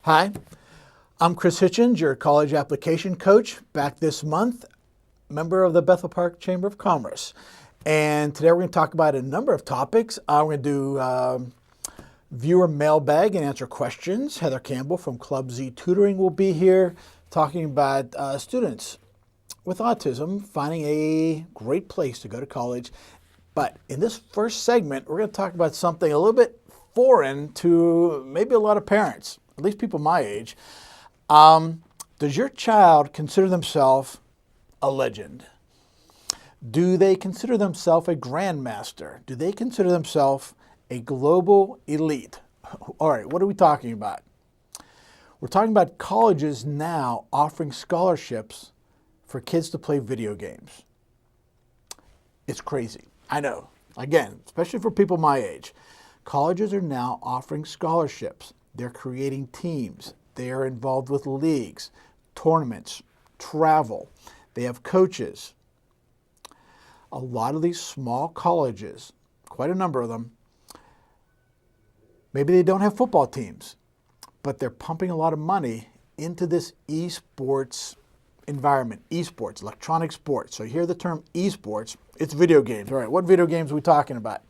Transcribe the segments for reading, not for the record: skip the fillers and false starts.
Hi, I'm Chris Hitchens, your college application coach, back this month, member of the Bethel Park Chamber of Commerce. And today we're going to talk about a number of topics. We're going to do viewer mailbag and answer questions. Heather Campbell from Club Z Tutoring will be here talking about students with autism finding a great place to go to college. But in this first segment, we're going to talk about something a little bit foreign to maybe a lot of parents, at least people my age. Does your child consider themselves a legend? Do they consider themselves a grandmaster? Do they consider themselves a global elite? All right, what are we talking about? We're talking about colleges now offering scholarships for kids to play video games. It's crazy. I know. Again, especially for people my age. Colleges are now offering scholarships. They're creating teams. They are involved with leagues, tournaments, travel. They have coaches. A lot of these small colleges, quite a number of them, maybe they don't have football teams, but they're pumping a lot of money into this esports environment. Esports, electronic sports. So you hear the term esports, it's video games. All right, what video games are we talking about?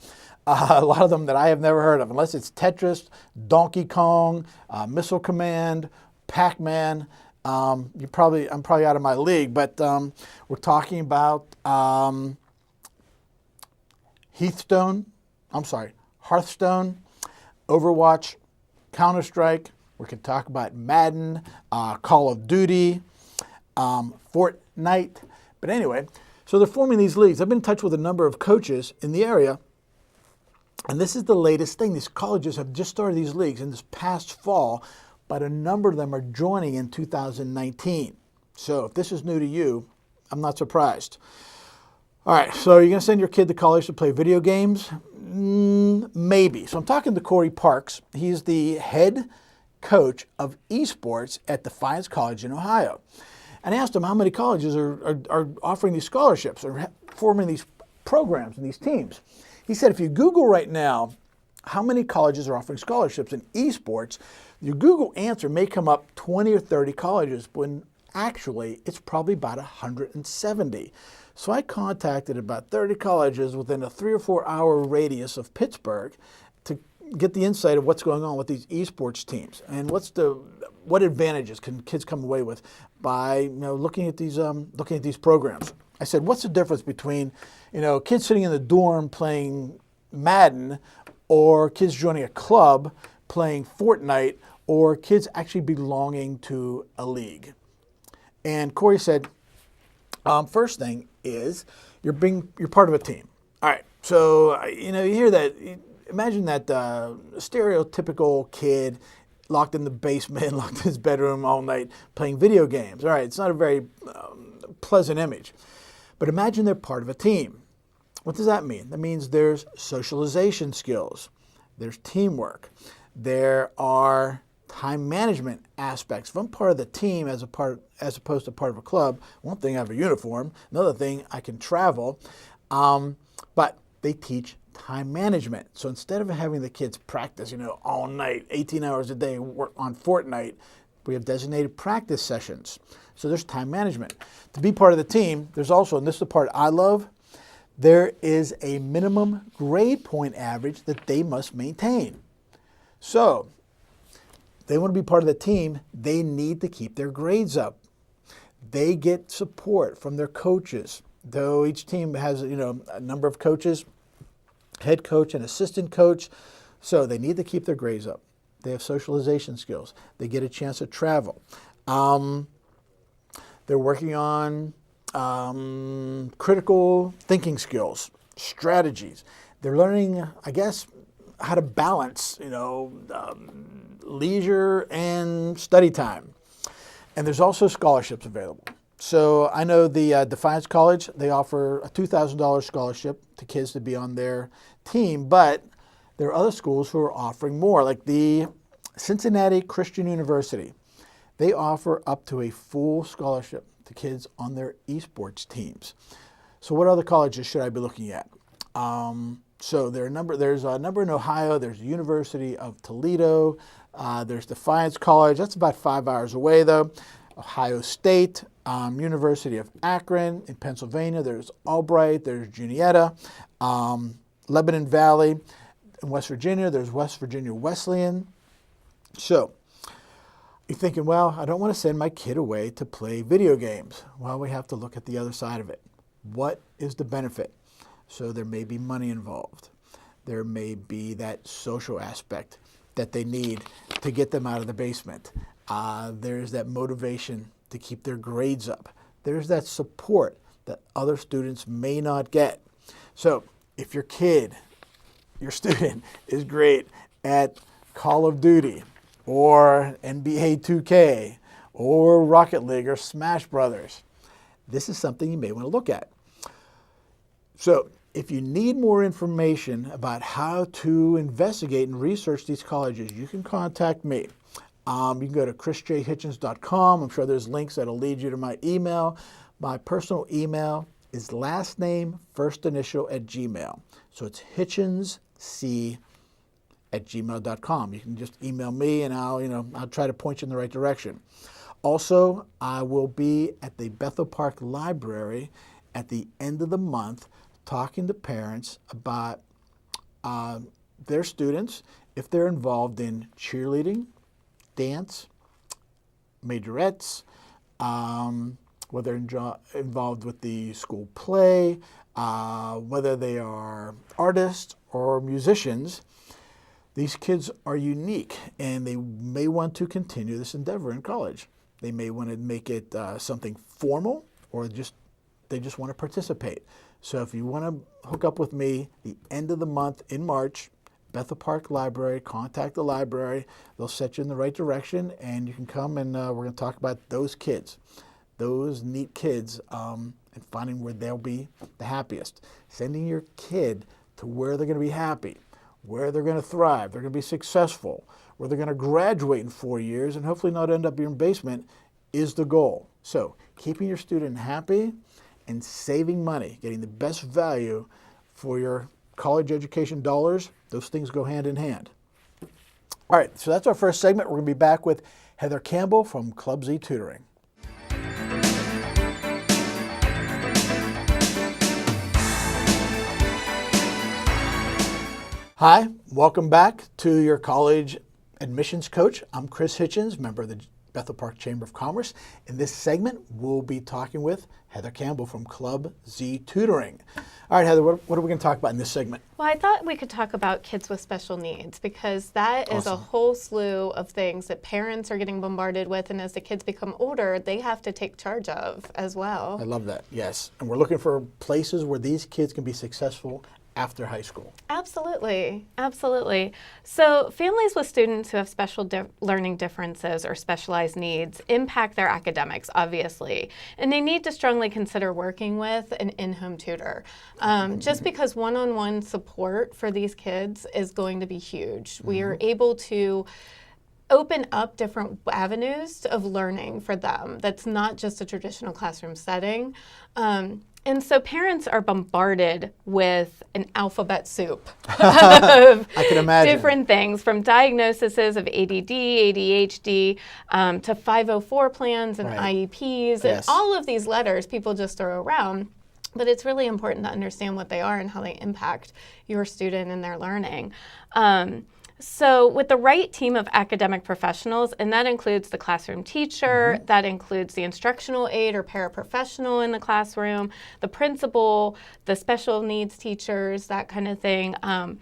A lot of them that I have never heard of, unless it's Tetris, Donkey Kong, Missile Command, Pac-Man. I'm probably out of my league, but we're talking about Hearthstone, Overwatch, Counter-Strike. We can talk about Madden, Call of Duty, Fortnite. But anyway, so they're forming these leagues. I've been in touch with a number of coaches in the area, and this is the latest thing. These colleges have just started these leagues in this past fall, but a number of them are joining in 2019. So if this is new to you, I'm not surprised. All right, so you're going to send your kid to college to play video games? Maybe. So I'm talking to Corey Parks. He's the head coach of esports at Defiance College in Ohio. And I asked him how many colleges are offering these scholarships or forming these programs and these teams. He said if you Google right now how many colleges are offering scholarships in esports, your Google answer may come up 20 or 30 colleges when actually it's probably about 170. So I contacted about 30 colleges within a 3 or 4 hour radius of Pittsburgh to get the insight of what's going on with these esports teams and what advantages can kids come away with by looking at these programs. I said, what's the difference between kids sitting in the dorm playing Madden or kids joining a club playing Fortnite or kids actually belonging to a league? And Corey said, first thing is you're part of a team. All right, so you hear that. Imagine that stereotypical kid locked in the basement, locked in his bedroom all night playing video games. All right, it's not a very pleasant image. But imagine they're part of a team. What does that mean? That means there's socialization skills, there's teamwork, there are time management aspects. If I'm part of the team as opposed to part of a club, one thing I have a uniform, another thing I can travel, but they teach time management. So instead of having the kids practice, all night, 18 hours a day, work on Fortnite, we have designated practice sessions. So there's time management. To be part of the team, there's also, and this is the part I love, there is a minimum grade point average that they must maintain. So they want to be part of the team, they need to keep their grades up. They get support from their coaches. Though each team has, a number of coaches, head coach and assistant coach, so they need to keep their grades up. They have socialization skills. They get a chance to travel. They're working on critical thinking skills, strategies. They're learning, I guess, how to balance, leisure and study time. And there's also scholarships available. So I know the Defiance College, they offer a $2,000 scholarship to kids to be on their team, but there are other schools who are offering more, like the Cincinnati Christian University. They offer up to a full scholarship to kids on their esports teams. So what other colleges should I be looking at? So there's a number in Ohio. There's the University of Toledo. There's Defiance College. That's about 5 hours away, though. Ohio State, University of Akron in Pennsylvania. There's Albright. There's Juniata. Lebanon Valley in West Virginia. There's West Virginia Wesleyan. So you're thinking, well, I don't want to send my kid away to play video games. Well, we have to look at the other side of it. What is the benefit? So there may be money involved. There may be that social aspect that they need to get them out of the basement. There's that motivation to keep their grades up. There's that support that other students may not get. So if your kid, your student, is great at Call of Duty or NBA 2K or Rocket League or Smash Brothers, this is something you may want to look at. So if you need more information about how to investigate and research these colleges, you can contact me. You can go to chrisjhitchens.com. I'm sure there's links that'll lead you to my email. My personal email is last name, first initial @gmail. So it's hitchensc@gmail.com. You can just email me and I'll try to point you in the right direction. Also, I will be at the Bethel Park Library at the end of the month talking to parents about their students, if they're involved in cheerleading, dance, majorettes, whether they're involved with the school play, whether they are artists or musicians. These kids are unique and they may want to continue this endeavor in college. They may want to make it something formal or they just want to participate. So if you want to hook up with me the end of the month in March, Bethel Park Library, contact the library. They'll set you in the right direction and you can come and we're going to talk about those kids, those neat kids, and finding where they'll be the happiest. Sending your kid to where they're going to be happy, where they're going to thrive, they're going to be successful, where they're going to graduate in 4 years and hopefully not end up in your basement is the goal. So keeping your student happy and saving money, getting the best value for your college education dollars, those things go hand in hand. All right, so that's our first segment. We're going to be back with Heather Campbell from Club Z Tutoring. Hi, welcome back to your college admissions coach. I'm Chris Hitchens, member of the Bethel Park Chamber of Commerce. In this segment, we'll be talking with Heather Campbell from Club Z Tutoring. All right, Heather, what are we going to talk about in this segment? Well, I thought we could talk about kids with special needs because that is a whole slew of things that parents are getting bombarded with, and as the kids become older, they have to take charge of as well. I love that, yes. And we're looking for places where these kids can be successful after high school. Absolutely, absolutely. So families with students who have special learning differences or specialized needs impact their academics, obviously, and they need to strongly consider working with an in-home tutor. Just because one-on-one support for these kids is going to be huge. We are able to open up different avenues of learning for them. That's not just a traditional classroom setting. And so parents are bombarded with an alphabet soup of I can imagine. different things, from diagnoses of ADD, ADHD, to 504 plans and IEPs, and all of these letters people just throw around. But it's really important to understand what they are and how they impact your student and their learning. So with the right team of academic professionals, and that includes the classroom teacher, that includes the instructional aide or paraprofessional in the classroom, the principal, the special needs teachers, that kind of thing. An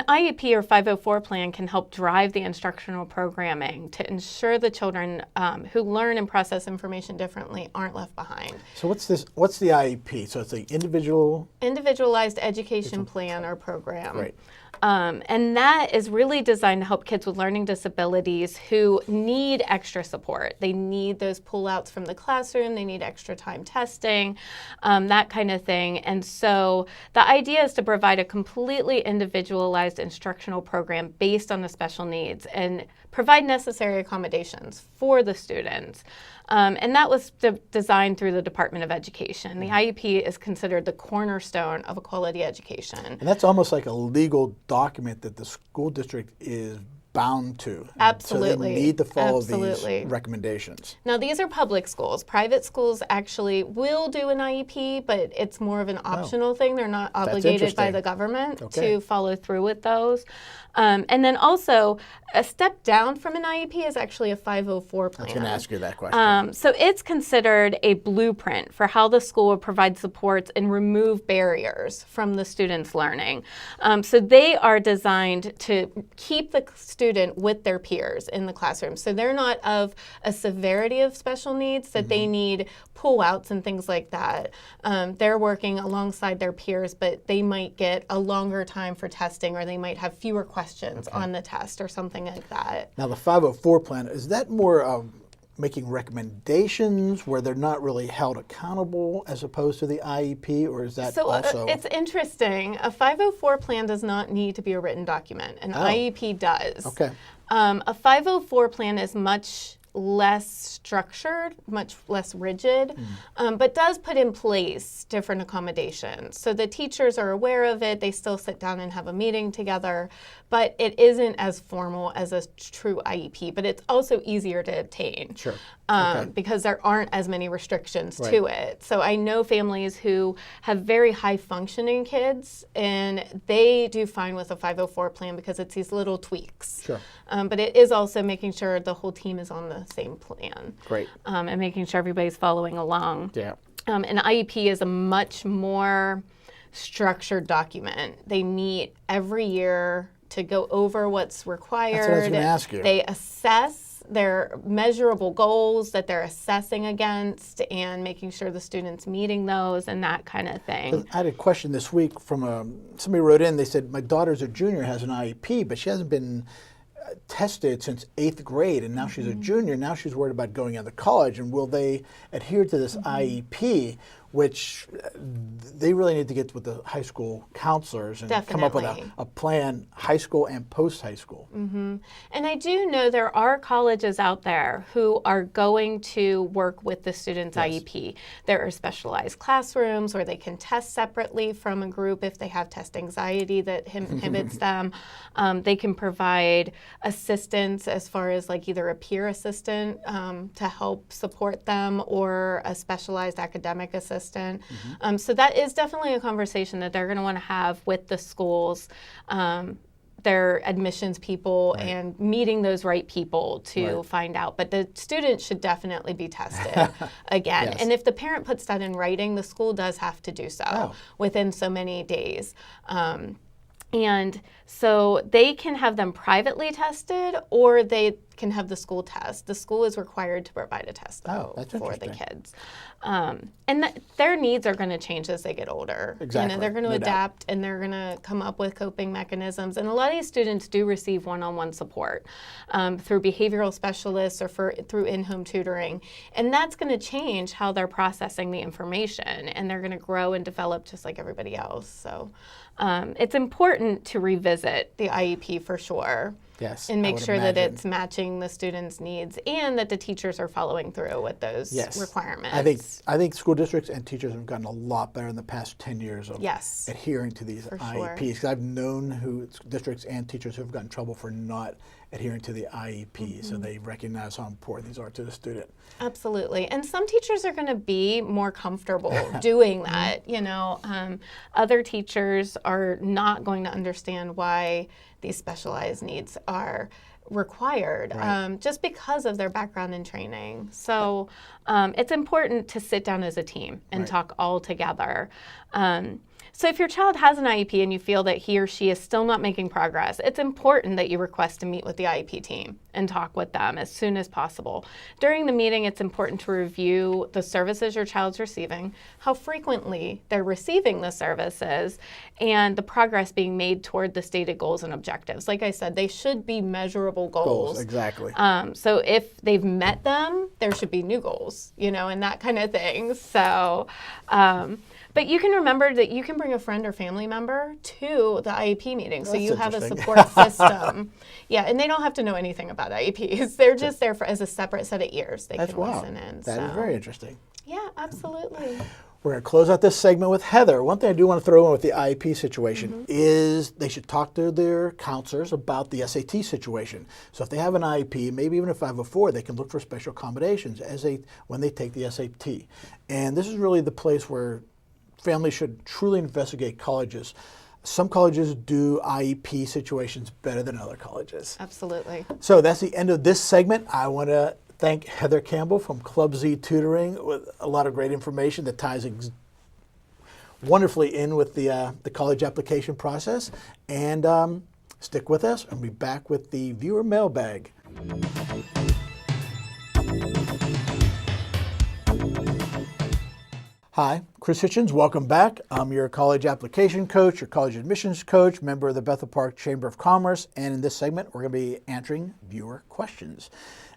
IEP or 504 plan can help drive the instructional programming to ensure the children who learn and process information differently aren't left behind. So what's the IEP? So it's the Individualized Education Plan or Program. Right. And that is really designed to help kids with learning disabilities who need extra support. They need those pullouts from the classroom, they need extra time testing, that kind of thing. And so the idea is to provide a completely individualized instructional program based on the special needs and provide necessary accommodations for the students. And that was designed through the Department of Education. The IEP is considered the cornerstone of a quality education. And that's almost like a legal document that the school district is bound to. Absolutely. So they need to follow Absolutely. these recommendations. Now, these are public schools. Private schools actually will do an IEP, but it's more of an optional thing. They're not obligated by the government to follow through with those. And then also, a step down from an IEP is actually a 504 plan. I was going to ask you that question. So it's considered a blueprint for how the school will provide supports and remove barriers from the student's learning. So they are designed to keep the student with their peers in the classroom. So they're not of a severity of special needs that they need pull-outs and things like that. They're working alongside their peers, but they might get a longer time for testing, or they might have fewer questions on the test or something like that. Now, the 504 plan, is that more making recommendations where they're not really held accountable as opposed to the IEP, or is that also? It's interesting. A 504 plan does not need to be a written document. An IEP does. Okay. A 504 plan is much less structured, much less rigid, but does put in place different accommodations. So the teachers are aware of it. They still sit down and have a meeting together, but it isn't as formal as a true IEP, but it's also easier to obtain. Sure. Because there aren't as many restrictions to it. So I know families who have very high functioning kids, and they do fine with a 504 plan because it's these little tweaks. Sure. But it is also making sure the whole team is on the same plan. Great. And making sure everybody's following along. Yeah. An IEP is a much more structured document. They meet every year to go over what's required. That's what I was going to ask you. They assess their measurable goals that they're assessing against and making sure the student's meeting those and that kind of thing. I had a question this week from somebody wrote in. They said, my daughter's a junior, has an IEP, but she hasn't been tested since 8th grade, and now she's a junior. Now she's worried about going into college, and will they adhere to this IEP, which they really need to get with the high school counselors and come up with a plan, high school and post-high school. And I do know there are colleges out there who are going to work with the student's IEP. There are specialized classrooms where they can test separately from a group if they have test anxiety that inhibits them. They can provide assistance as far as like either a peer assistant to help support them, or a specialized academic assistant. So that is definitely a conversation that they're going to want to have with the schools, their admissions people, and meeting those right people to find out. But the student should definitely be tested again. And if the parent puts that in writing, the school does have to do so within so many days. And so they can have them privately tested, or they can have the school test. The school is required to provide a test for the kids. And their needs are going to change as they get older. Exactly. They're going to adapt, and they're going to come up with coping mechanisms. And a lot of these students do receive one-on-one support through behavioral specialists or through in-home tutoring. And that's going to change how they're processing the information, and they're going to grow and develop just like everybody else. So it's important to revisit the IEP for sure. Yes, and make sure that it's matching the students' needs, and that the teachers are following through with those requirements. I think school districts and teachers have gotten a lot better in the past 10 years of adhering to these IEPs. Because I've known districts and teachers who have gotten in trouble for not adhering to the IEP, so they recognize how important these are to the student. Absolutely, and some teachers are going to be more comfortable doing that. Other teachers are not going to understand why these specialized needs are required just because of their background and training. So it's important to sit down as a team and talk all together. So if your child has an IEP and you feel that he or she is still not making progress, it's important that you request to meet with the IEP team and talk with them as soon as possible. During the meeting, it's important to review the services your child's receiving, how frequently they're receiving the services, and the progress being made toward the stated goals and objectives. Like I said, they should be measurable goals. Exactly. So if they've met them, there should be new goals, and that kind of thing. So, but you can remember that you can bring a friend or family member to the IEP meeting, so you have a support system. And they don't have to know anything about IEPs. They're just there as a separate set of ears. They can listen in. That is very interesting. Yeah, absolutely. We're going to close out this segment with Heather. One thing I do want to throw in with the IEP situation is they should talk to their counselors about the SAT situation. So if they have an IEP, maybe even a 504, they can look for special accommodations when they take the SAT. And this is really the place where families should truly investigate colleges. Some colleges do IEP situations better than other colleges. Absolutely. So that's the end of this segment. I want to thank Heather Campbell from Club Z Tutoring with a lot of great information that ties wonderfully in with the college application process. And stick with us, and we'll be back with the viewer mailbag. Hi, Chris Hitchens. Welcome back. I'm your college application coach, your college admissions coach, member of the Bethel Park Chamber of Commerce. And in this segment, we're going to be answering viewer questions.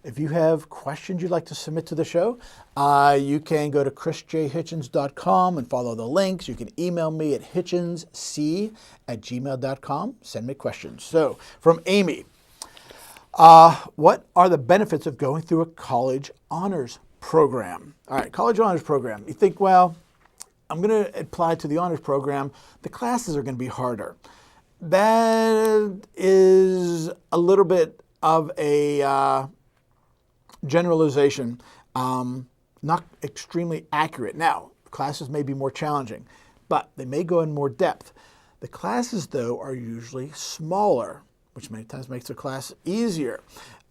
If you have questions you'd like to submit to the show, you can go to chrisjhitchens.com and follow the links. You can email me at hitchensc@gmail.com. Send me questions. So, from Amy, what are the benefits of going through a college honors program? All right, college honors program. You think, well, I'm going to apply to the honors program. The classes are going to be harder. That is a little bit of a generalization, not extremely accurate. Now, classes may be more challenging, but they may go in more depth. The classes, though, are usually smaller, which many times makes the class easier.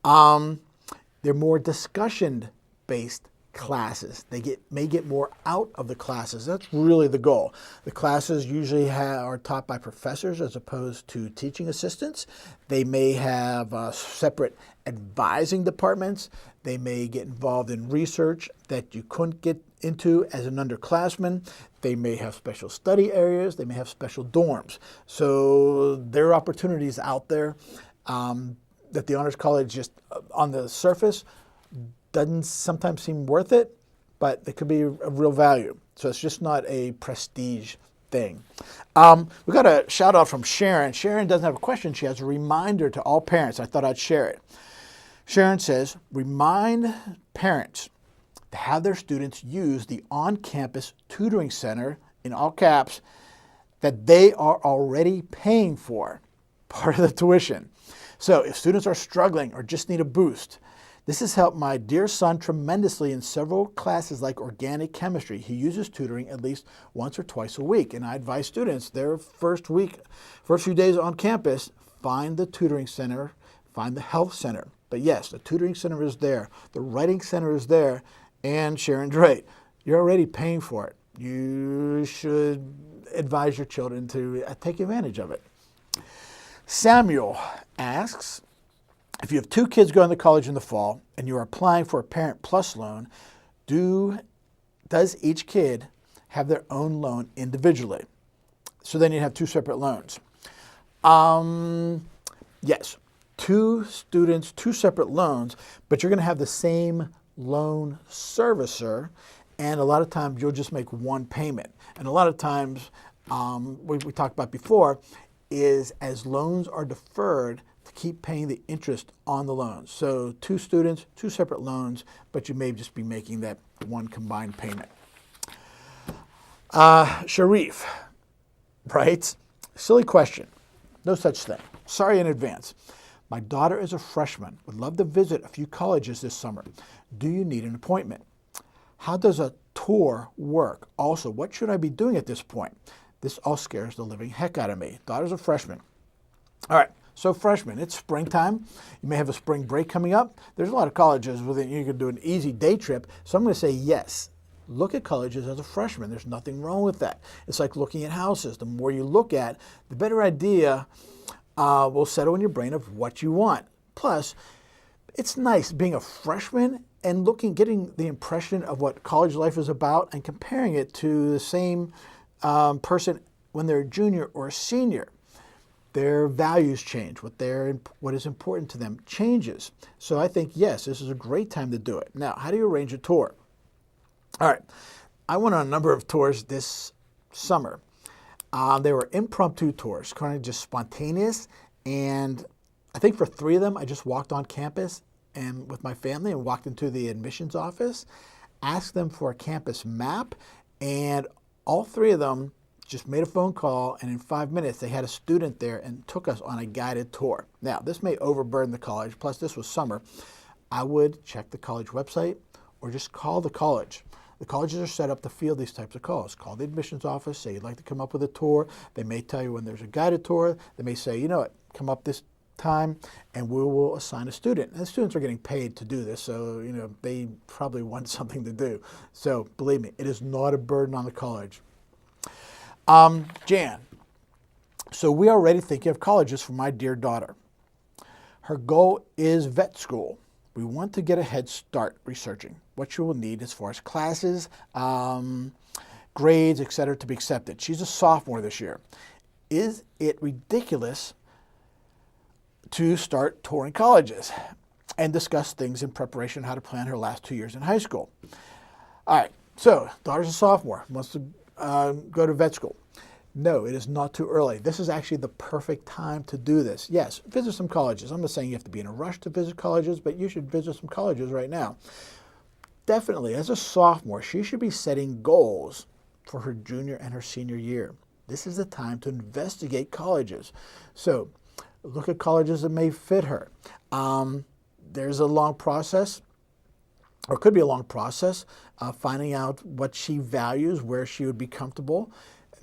They're more discussion-based classes. They may get more out of the classes. That's really the goal. The classes usually are taught by professors as opposed to teaching assistants. They may have separate advising departments. They may get involved in research that you couldn't get into as an underclassman. They may have special study areas. They may have special dorms. So there are opportunities out there that the Honors College just on the surface doesn't sometimes seem worth it, but it could be of real value. So it's just not a prestige thing. We got a shout out from Sharon. Sharon doesn't have a question. She has a reminder to all parents. I thought I'd share it. Sharon says, remind parents to have their students use the on-campus tutoring center, in all caps, that they are already paying for, part of the tuition. So if students are struggling or just need a boost, this has helped my dear son tremendously in several classes like organic chemistry. He uses tutoring at least once or twice a week. And I advise students their first few days on campus, find the tutoring center, find the health center. But yes, the tutoring center is there. The writing center is there. And Sharon's right. You're already paying for it. You should advise your children to take advantage of it. Samuel asks, if you have 2 kids going to college in the fall and you are applying for a Parent Plus loan, does each kid have their own loan individually? So then you have 2 separate loans. Yes, 2 students, 2 separate loans, but you're going to have the same loan servicer, and a lot of times you'll just make one payment. And a lot of times, we talked about before, is as loans are deferred, to keep paying the interest on the loans. So 2 students, 2 separate loans, but you may just be making that one combined payment. Sharif writes, silly question. No such thing. Sorry in advance. My daughter is a freshman, would love to visit a few colleges this summer. Do you need an appointment? How does a tour work? Also, what should I be doing at this point? This all scares the living heck out of me. Daughter's a freshman. All right. So freshmen, it's springtime. You may have a spring break coming up. There's a lot of colleges where you can do an easy day trip. So I'm going to say yes. Look at colleges as a freshman. There's nothing wrong with that. It's like looking at houses. The more you look at, the better idea will settle in your brain of what you want. Plus, it's nice being a freshman and getting the impression of what college life is about and comparing it to the same person when they're a junior or a senior. Their values change. What is important to them changes. So I think, yes, this is a great time to do it. Now, how do you arrange a tour? All right. I went on a number of tours this summer. They were impromptu tours, kind of just spontaneous. And I think for 3 of them, I just walked on campus and with my family and walked into the admissions office, asked them for a campus map, And all three of them just made a phone call, and in 5 minutes they had a student there and took us on a guided tour. Now, this may overburden the college, plus this was summer. I would check the college website or just call the college. The colleges are set up to field these types of calls. Call the admissions office, say you'd like to come up with a tour. They may tell you when there's a guided tour. They may say, you know what, come up this time and we will assign a student. And the students are getting paid to do this, so they probably want something to do. So believe me, it is not a burden on the college. Jan, so we are already thinking of colleges for my dear daughter. Her goal is vet school. We want to get a head start researching what she will need as far as classes, grades, etc. to be accepted. She's a sophomore this year. Is it ridiculous to start touring colleges and discuss things in preparation how to plan her last 2 years in high school? All right, so daughter's a sophomore, wants to go to vet school. No, it is not too early. This is actually the perfect time to do this. Yes, visit some colleges. I'm not saying you have to be in a rush to visit colleges, but you should visit some colleges right now. Definitely, as a sophomore, she should be setting goals for her junior and her senior year. This is the time to investigate colleges. So look at colleges that may fit her. There's a long process, or could be a long process, finding out what she values, where she would be comfortable.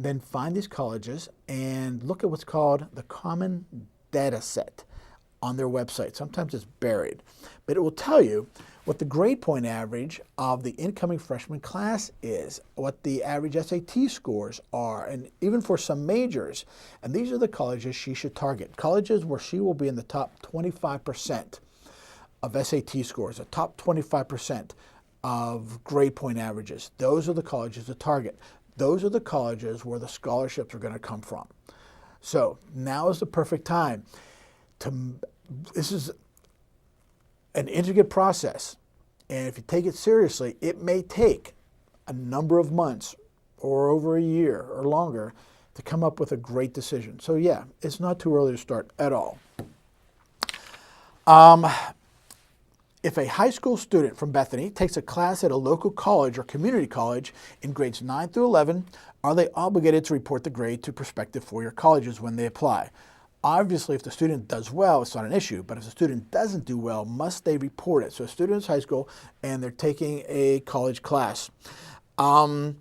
Then find these colleges and look at what's called the Common Data Set on their website. Sometimes it's buried, but it will tell you what the grade point average of the incoming freshman class is, what the average SAT scores are, and even for some majors. And these are the colleges she should target. Colleges where she will be in the top 25% of SAT scores, the top 25% of grade point averages. Those are the colleges to target. Those are the colleges where the scholarships are going to come from. So now is the perfect time. This is an intricate process. And if you take it seriously, it may take a number of months or over a year or longer to come up with a great decision. So yeah, it's not too early to start at all. If a high school student from Bethany takes a class at a local college or community college in grades 9 through 11, are they obligated to report the grade to prospective four-year colleges when they apply? Obviously, if the student does well, it's not an issue, but if the student doesn't do well, must they report it? So a student is high school and they're taking a college class. If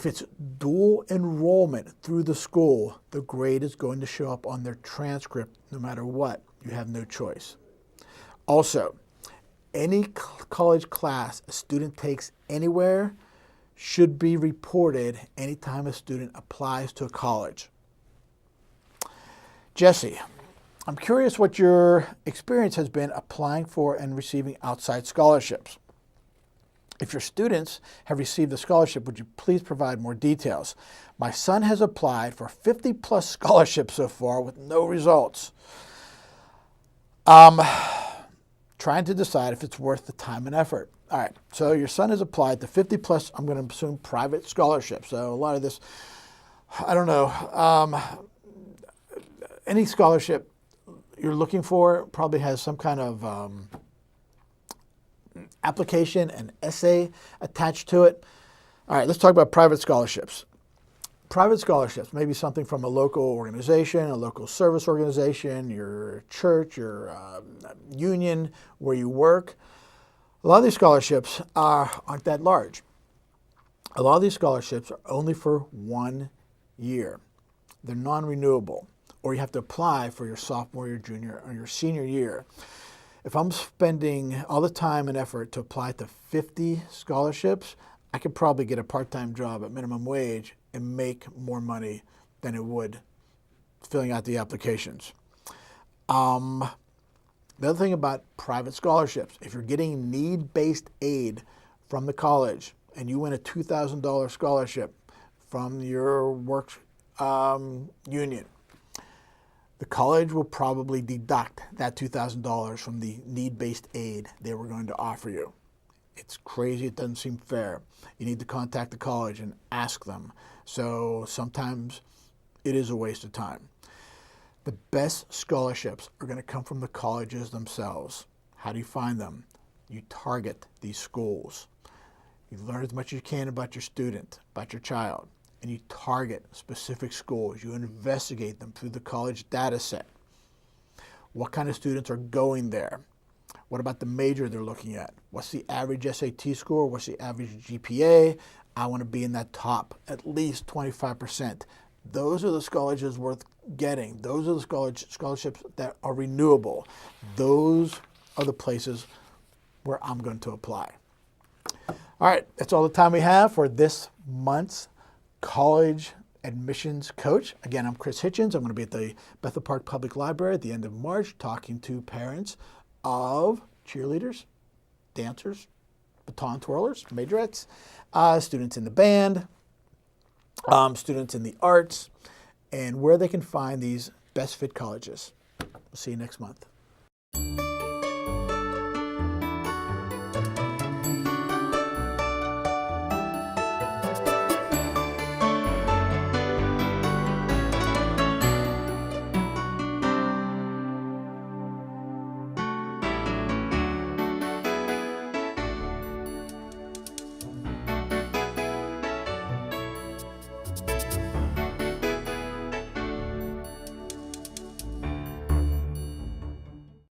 it's dual enrollment through the school, the grade is going to show up on their transcript no matter what. You have no choice. Also, any college class a student takes anywhere should be reported anytime a student applies to a college. Jesse, I'm curious what your experience has been applying for and receiving outside scholarships. If your students have received a scholarship, would you please provide more details? My son has applied for 50+ scholarships so far with no results. Trying to decide if it's worth the time and effort. All right, so your son has applied to 50+, I'm going to assume, private scholarships. So a lot of this, I don't know, any scholarship you're looking for probably has some kind of application and essay attached to it. All right, let's talk about private scholarships. Private scholarships may be something from a local organization, a local service organization, your church, your union, where you work. A lot of these scholarships aren't that large. A lot of these scholarships are only for 1 year. They're non-renewable, or you have to apply for your sophomore, your junior, or your senior year. If I'm spending all the time and effort to apply to 50 scholarships, I could probably get a part-time job at minimum wage and make more money than it would filling out the applications. The other thing about private scholarships, if you're getting need-based aid from the college and you win a $2,000 scholarship from your work union, the college will probably deduct that $2,000 from the need-based aid they were going to offer you. It's crazy. It doesn't seem fair. You need to contact the college and ask them. So sometimes it is a waste of time. The best scholarships are going to come from the colleges themselves. How do you find them? You target these schools. You learn as much as you can about your student, about your child, and you target specific schools. You investigate them through the college data set. What kind of students are going there? What about the major they're looking at? What's the average SAT score? What's the average GPA? I want to be in that top, at least 25%. Those are the scholarships worth getting. Those are the scholarships that are renewable. Those are the places where I'm going to apply. All right, that's all the time we have for this month's College Admissions Coach. Again, I'm Chris Hitchens. I'm going to be at the Bethel Park Public Library at the end of March talking to parents of cheerleaders, dancers, baton twirlers, majorettes, students in the band, students in the arts, and where they can find these best fit colleges. We'll see you next month.